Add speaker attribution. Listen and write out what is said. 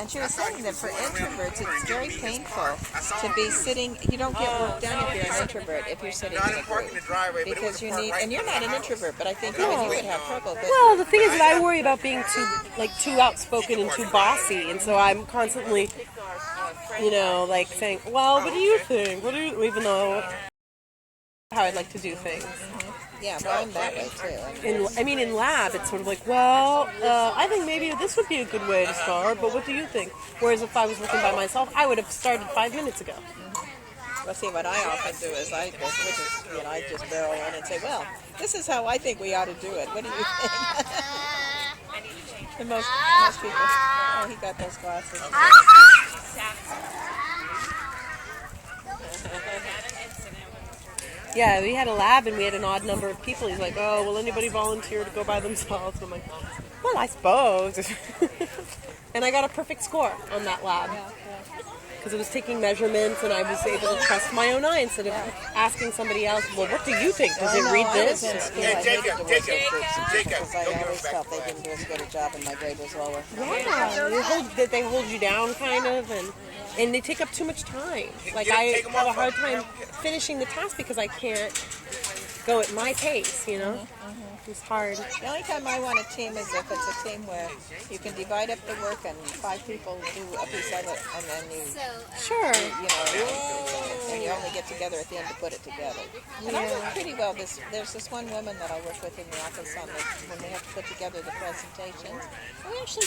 Speaker 1: And she was saying that for introverts, it's very painful to be sitting. You don't get work done if you're an introvert, if you're sitting in a group. Because you need, and you're not an introvert, but I think even you would have trouble. But
Speaker 2: Well, the thing is that I worry about being too outspoken and too bossy, and so I'm constantly, saying, "Well, what do you think? What do you?" Even though how I'd like to do things.
Speaker 1: yeah, well, I'm that way too.
Speaker 2: In lab, it's sort of like, well, I think maybe this would be a good way to start, but what do you think? Whereas if I was working by myself, I would have started 5 minutes ago.
Speaker 1: Well, see, what I often do is I just barrel in and say, well, this is how I think we ought to do it. What do you think? And most people, oh, he got those glasses.
Speaker 2: Yeah, we had a lab and we had an odd number of people. He's like, oh, will anybody volunteer to go by themselves? I'm like, well, I suppose. And I got a perfect score on that lab. Because it was taking measurements and I was able to trust my own eye instead of asking somebody else, well, what do you think? Does it read this?
Speaker 1: I hated to work with groups because I always felt they didn't do as good a job and my grade was lower.
Speaker 2: Yeah, they hold you down kind of and they take up too much time. Like I have a hard time finishing the task because I can't go at my pace, It's hard.
Speaker 1: The only time I want a team is if it's a team where you can divide up the work and 5 people do a piece of it, and then
Speaker 2: Sure.
Speaker 1: And you only get together at the end to put it together. And I work pretty well. There's this one woman that I work with in the office when we have to put together the presentations. We actually